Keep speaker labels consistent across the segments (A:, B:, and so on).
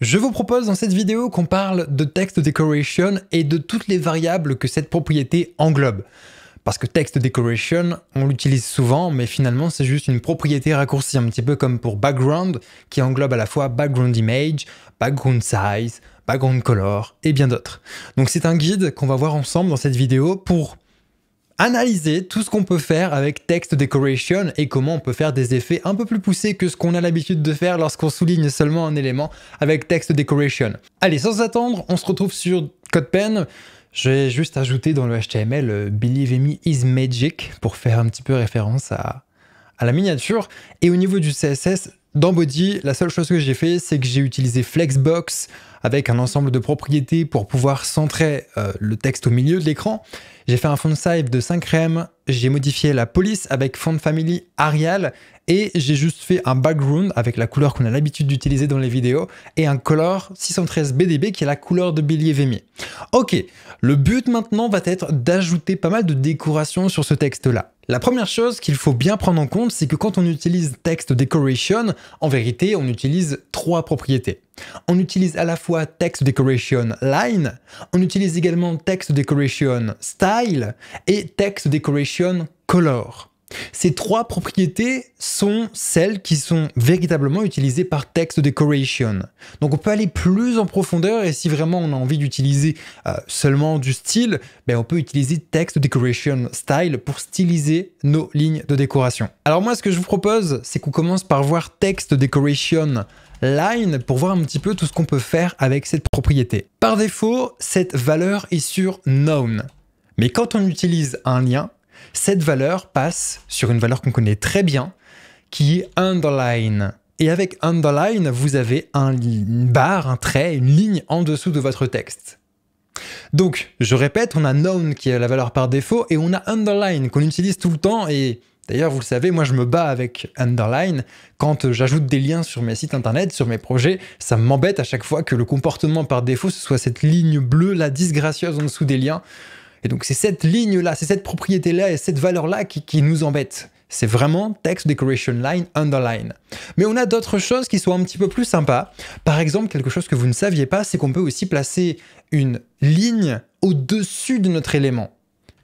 A: Je vous propose dans cette vidéo qu'on parle de text decoration et de toutes les variables que cette propriété englobe. Parce que text decoration, on l'utilise souvent, mais finalement c'est juste une propriété raccourcie, un petit peu comme pour background, qui englobe à la fois background image, background size, background color et bien d'autres. Donc c'est un guide qu'on va voir ensemble dans cette vidéo pour analyser tout ce qu'on peut faire avec text decoration et comment on peut faire des effets un peu plus poussés que ce qu'on a l'habitude de faire lorsqu'on souligne seulement un élément avec text decoration. Allez, sans attendre, on se retrouve sur CodePen. Je vais juste ajouter dans le HTML Believe me is magic pour faire un petit peu référence à la miniature. Et au niveau du CSS, dans Body, la seule chose que j'ai fait, c'est que j'ai utilisé Flexbox avec un ensemble de propriétés pour pouvoir centrer le texte au milieu de l'écran. J'ai fait un font size de 5 rem, j'ai modifié la police avec font family Arial et j'ai juste fait un background avec la couleur qu'on a l'habitude d'utiliser dans les vidéos et un color 613 BDB qui est la couleur de Believe me. Ok, le but maintenant va être d'ajouter pas mal de décoration sur ce texte-là. La première chose qu'il faut bien prendre en compte, c'est que quand on utilise text decoration, en vérité, on utilise 3 propriétés. On utilise à la fois text decoration line, on utilise également text decoration style et text decoration color. Ces 3 propriétés sont celles qui sont véritablement utilisées par text decoration. Donc on peut aller plus en profondeur et si vraiment on a envie d'utiliser seulement du style, on peut utiliser text decoration style pour styliser nos lignes de décoration. Alors moi ce que je vous propose, c'est qu'on commence par voir text decoration line pour voir un petit peu tout ce qu'on peut faire avec cette propriété. Par défaut, cette valeur est sur known. Mais quand on utilise un lien, cette valeur passe sur une valeur qu'on connaît très bien, qui est underline. Et avec underline, vous avez une barre, un trait, une ligne en dessous de votre texte. Donc, je répète, on a known qui est la valeur par défaut, et on a underline qu'on utilise tout le temps, et d'ailleurs, vous le savez, moi je me bats avec underline. Quand j'ajoute des liens sur mes sites internet, sur mes projets, ça m'embête à chaque fois que le comportement par défaut, ce soit cette ligne bleue là, disgracieuse en dessous des liens. Et donc c'est cette ligne-là, c'est cette propriété-là et cette valeur-là qui nous embête. C'est vraiment text decoration line underline. Mais on a d'autres choses qui sont un petit peu plus sympas. Par exemple, quelque chose que vous ne saviez pas, c'est qu'on peut aussi placer une ligne au-dessus de notre élément.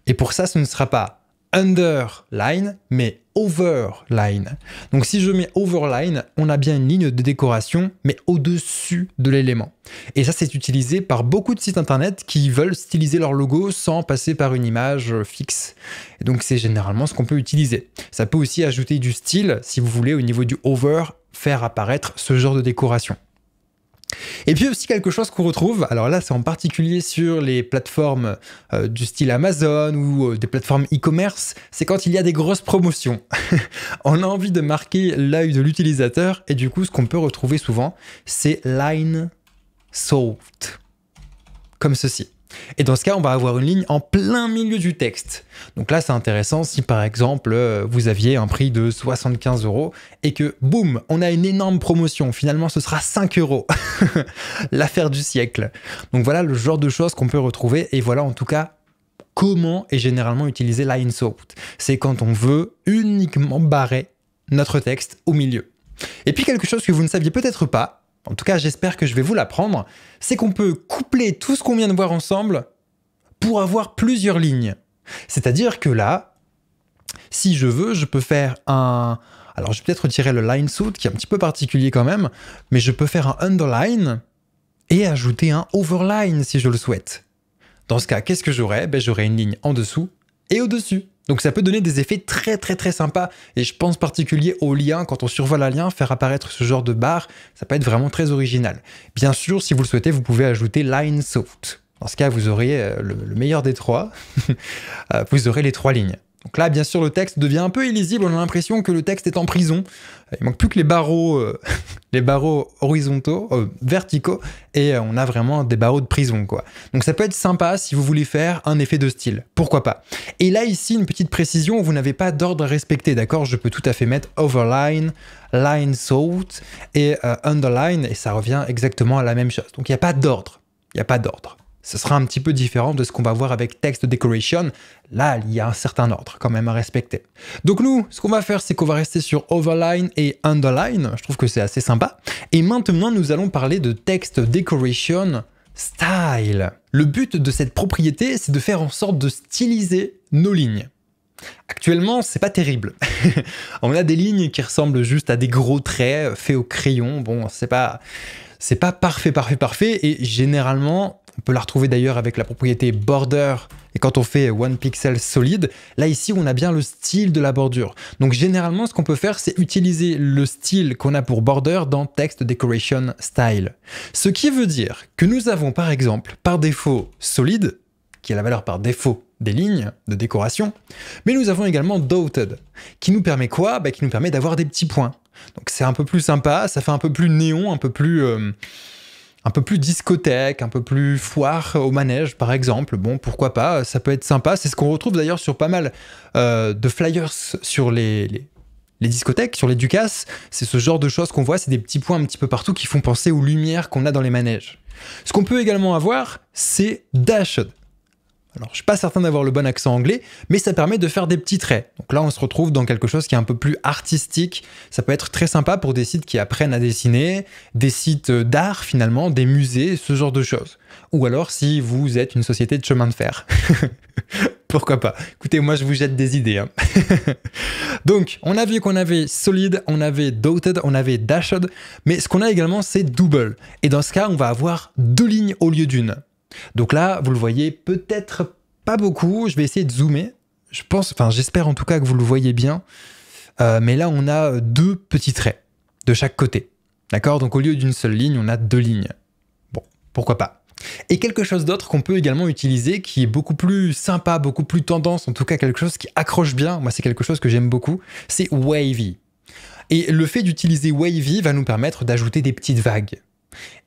A: Et pour ça, ce ne sera pas underline, mais overline. Donc si je mets overline, on a bien une ligne de décoration, mais au-dessus de l'élément. Et ça, c'est utilisé par beaucoup de sites internet qui veulent styliser leur logo sans passer par une image fixe. Et donc c'est généralement ce qu'on peut utiliser. Ça peut aussi ajouter du style, si vous voulez, au niveau du over, faire apparaître ce genre de décoration. Et puis aussi quelque chose qu'on retrouve, alors là c'est en particulier sur les plateformes du style Amazon ou des plateformes e-commerce, c'est quand il y a des grosses promotions. On a envie de marquer l'œil de l'utilisateur et du coup ce qu'on peut retrouver souvent c'est line sold, comme ceci. Et dans ce cas, on va avoir une ligne en plein milieu du texte. Donc là, c'est intéressant si par exemple, vous aviez un prix de 75 € et que, boum, on a une énorme promotion. Finalement, ce sera 5 €. L'affaire du siècle. Donc voilà le genre de choses qu'on peut retrouver. Et voilà en tout cas comment est généralement utilisé line sold. C'est quand on veut uniquement barrer notre texte au milieu. Et puis quelque chose que vous ne saviez peut-être pas, en tout cas, j'espère que je vais vous l'apprendre, c'est qu'on peut coupler tout ce qu'on vient de voir ensemble pour avoir plusieurs lignes. C'est-à-dire que là, si je veux, je peux faire un... Alors, je vais peut-être retirer le line sold, qui est un petit peu particulier quand même, mais je peux faire un underline et ajouter un overline si je le souhaite. Dans ce cas, qu'est-ce que j'aurai ? J'aurai une ligne en dessous et au-dessus. Donc ça peut donner des effets très très très sympas et je pense particulier au lien, quand on survole un lien, faire apparaître ce genre de barre, ça peut être vraiment très original. Bien sûr, si vous le souhaitez, vous pouvez ajouter line sold. Dans ce cas, vous aurez le meilleur des 3, vous aurez les 3 lignes. Donc là, bien sûr, le texte devient un peu illisible, on a l'impression que le texte est en prison. Il manque plus que les barreaux horizontaux, verticaux, et on a vraiment des barreaux de prison, quoi. Donc ça peut être sympa si vous voulez faire un effet de style, pourquoi pas. Et là, ici, une petite précision, vous n'avez pas d'ordre à respecter, d'accord ? Je peux tout à fait mettre overline, line sold et underline, et ça revient exactement à la même chose. Donc il n'y a pas d'ordre, ce sera un petit peu différent de ce qu'on va voir avec Text Decoration. Là, il y a un certain ordre quand même à respecter. Donc nous, ce qu'on va faire, c'est qu'on va rester sur Overline et Underline. Je trouve que c'est assez sympa. Et maintenant, nous allons parler de Text Decoration Style. Le but de cette propriété, c'est de faire en sorte de styliser nos lignes. Actuellement, c'est pas terrible. On a des lignes qui ressemblent juste à des gros traits faits au crayon. Bon, c'est pas parfait. Et généralement, on peut la retrouver d'ailleurs avec la propriété border. Et quand on fait one pixel solide, là ici, on a bien le style de la bordure. Donc généralement, ce qu'on peut faire, c'est utiliser le style qu'on a pour border dans Text Decoration Style. Ce qui veut dire que nous avons par exemple, par défaut, solide, qui est la valeur par défaut des lignes de décoration, mais nous avons également dotted, qui nous permet quoi? Qui nous permet d'avoir des petits points. Donc c'est un peu plus sympa, ça fait un peu plus néon, un peu plus discothèque, un peu plus foire au manège par exemple. Bon, pourquoi pas, ça peut être sympa. C'est ce qu'on retrouve d'ailleurs sur pas mal de flyers sur les discothèques, sur les Ducasse. C'est ce genre de choses qu'on voit, c'est des petits points un petit peu partout qui font penser aux lumières qu'on a dans les manèges. Ce qu'on peut également avoir, c'est dashed. Alors, je suis pas certain d'avoir le bon accent anglais, mais ça permet de faire des petits traits. Donc là, on se retrouve dans quelque chose qui est un peu plus artistique. Ça peut être très sympa pour des sites qui apprennent à dessiner, des sites d'art finalement, des musées, ce genre de choses. Ou alors si vous êtes une société de chemin de fer. Pourquoi pas? Écoutez, moi je vous jette des idées. Hein. Donc, on a vu qu'on avait solid, on avait dotted, on avait dashed, mais ce qu'on a également, c'est double. Et dans ce cas, on va avoir deux lignes au lieu d'une. Donc là, vous le voyez peut-être pas beaucoup. Je vais essayer de zoomer. J'espère en tout cas que vous le voyez bien. Mais là, on a deux petits traits de chaque côté. D'accord? Donc au lieu d'une seule ligne, on a deux lignes. Bon, pourquoi pas. Et quelque chose d'autre qu'on peut également utiliser, qui est beaucoup plus sympa, beaucoup plus tendance, en tout cas quelque chose qui accroche bien. Moi, c'est quelque chose que j'aime beaucoup. C'est wavy. Et le fait d'utiliser wavy va nous permettre d'ajouter des petites vagues.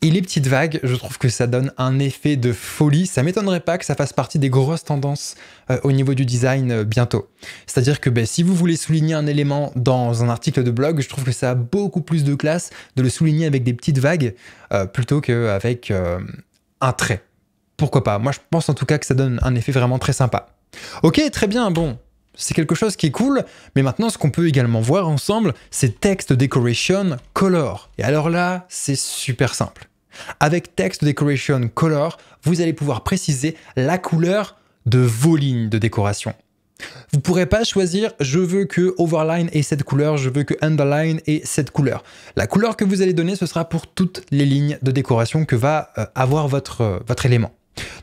A: Et les petites vagues, je trouve que ça donne un effet de folie. Ça m'étonnerait pas que ça fasse partie des grosses tendances au niveau du design bientôt. C'est-à-dire que si vous voulez souligner un élément dans un article de blog, je trouve que ça a beaucoup plus de classe de le souligner avec des petites vagues plutôt qu'avec un trait. Pourquoi pas? Moi, je pense en tout cas que ça donne un effet vraiment très sympa. Ok, très bien, bon. C'est quelque chose qui est cool, mais maintenant ce qu'on peut également voir ensemble, c'est Text Decoration Color. Et alors là, c'est super simple. Avec Text Decoration Color, vous allez pouvoir préciser la couleur de vos lignes de décoration. Vous ne pourrez pas choisir « je veux que Overline ait cette couleur, je veux que Underline ait cette couleur ». La couleur que vous allez donner, ce sera pour toutes les lignes de décoration que va avoir votre élément.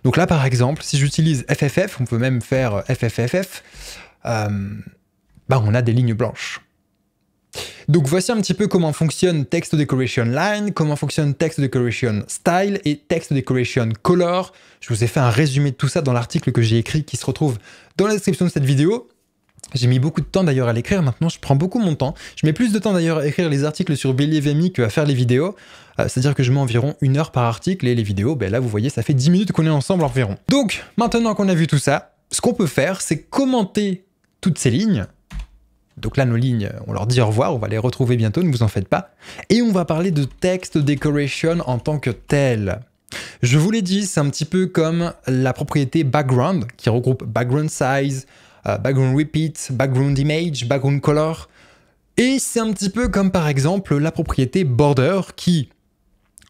A: Donc là, par exemple, si j'utilise FFF, on peut même faire FFFF, on a des lignes blanches. Donc voici un petit peu comment fonctionne Text Decoration Line, comment fonctionne Text Decoration Style et Text Decoration Color. Je vous ai fait un résumé de tout ça dans l'article que j'ai écrit qui se retrouve dans la description de cette vidéo. J'ai mis beaucoup de temps d'ailleurs à l'écrire, maintenant je prends beaucoup mon temps. Je mets plus de temps d'ailleurs à écrire les articles sur Believe.me qu'à faire les vidéos. C'est-à-dire que je mets environ 1 heure par article et les vidéos, là vous voyez, ça fait 10 minutes qu'on est ensemble environ. Donc maintenant qu'on a vu tout ça, ce qu'on peut faire, c'est commenter toutes ces lignes. Donc là, nos lignes, on leur dit au revoir, on va les retrouver bientôt, ne vous en faites pas. Et on va parler de Text Decoration en tant que tel. Je vous l'ai dit, c'est un petit peu comme la propriété Background, qui regroupe Background Size, Background Repeat, Background Image, Background Color. Et c'est un petit peu comme par exemple la propriété Border, qui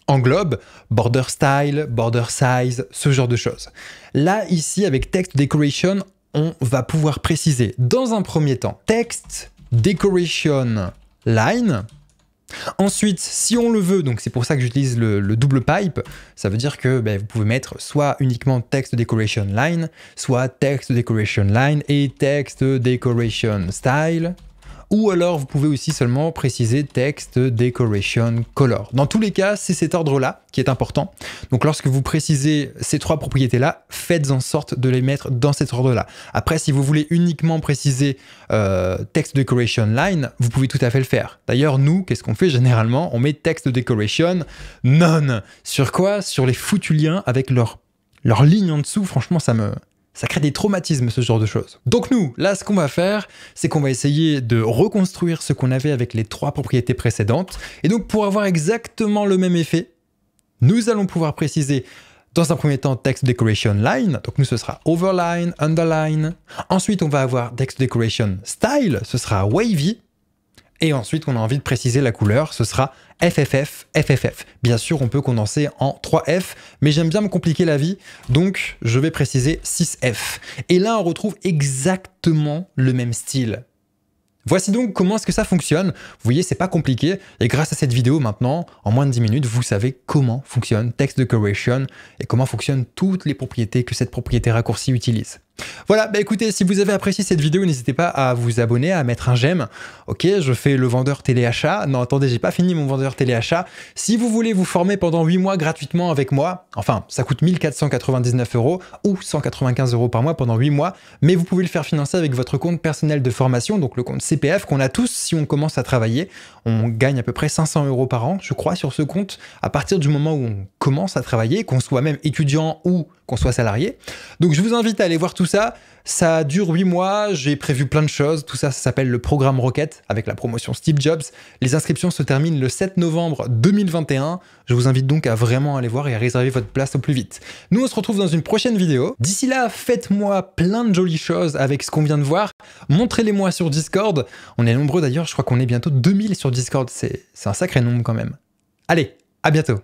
A: englobe Border Style, Border Size, ce genre de choses. Là, ici, avec Text Decoration, on va pouvoir préciser dans un premier temps Text Decoration Line. Ensuite, si on le veut, donc c'est pour ça que j'utilise le double pipe, ça veut dire que vous pouvez mettre soit uniquement Text Decoration Line, soit Text Decoration Line et Text Decoration Style. Ou alors vous pouvez aussi seulement préciser Text Decoration Color. Dans tous les cas, c'est cet ordre-là qui est important. Donc lorsque vous précisez ces trois propriétés-là, faites en sorte de les mettre dans cet ordre-là. Après, si vous voulez uniquement préciser Text Decoration Line, vous pouvez tout à fait le faire. D'ailleurs, nous, qu'est-ce qu'on fait généralement? On met Text Decoration None. Sur quoi? Sur les foutus liens avec leur ligne en dessous. Franchement, ça crée des traumatismes, ce genre de choses. Donc nous, là, ce qu'on va faire, c'est qu'on va essayer de reconstruire ce qu'on avait avec les trois propriétés précédentes. Et donc, pour avoir exactement le même effet, nous allons pouvoir préciser Dans un premier temps, text decoration line, donc nous ce sera overline, underline. Ensuite, on va avoir text decoration style, ce sera wavy. Et ensuite, on a envie de préciser la couleur, ce sera FFF, FFF. Bien sûr, on peut condenser en 3F, mais j'aime bien me compliquer la vie, donc je vais préciser 6F. Et là, on retrouve exactement le même style. Voici donc comment est-ce que ça fonctionne. Vous voyez, c'est pas compliqué. Et grâce à cette vidéo, maintenant, en moins de 10 minutes, vous savez comment fonctionne Text Decoration et comment fonctionnent toutes les propriétés que cette propriété raccourcie utilise. Voilà, bah écoutez, si vous avez apprécié cette vidéo, n'hésitez pas à vous abonner, à mettre un j'aime. Ok, je fais le vendeur téléachat. Non, attendez, j'ai pas fini mon vendeur téléachat. Si vous voulez vous former pendant 8 mois gratuitement avec moi, enfin, ça coûte 1499 € ou 195 € par mois pendant 8 mois, mais vous pouvez le faire financer avec votre compte personnel de formation, donc le compte CPF qu'on a tous si on commence à travailler. On gagne à peu près 500 € par an, je crois, sur ce compte, à partir du moment où on commence à travailler, qu'on soit même étudiant ou qu'on soit salarié. Donc je vous invite à aller voir tout ça. Ça dure 8 mois, j'ai prévu plein de choses. Tout ça, ça s'appelle le programme Rocket avec la promotion Steve Jobs. Les inscriptions se terminent le 7 novembre 2021. Je vous invite donc à vraiment aller voir et à réserver votre place au plus vite. Nous, on se retrouve dans une prochaine vidéo. D'ici là, faites-moi plein de jolies choses avec ce qu'on vient de voir. Montrez-les-moi sur Discord. On est nombreux d'ailleurs, je crois qu'on est bientôt 2000 sur Discord. C'est un sacré nombre quand même. Allez, à bientôt.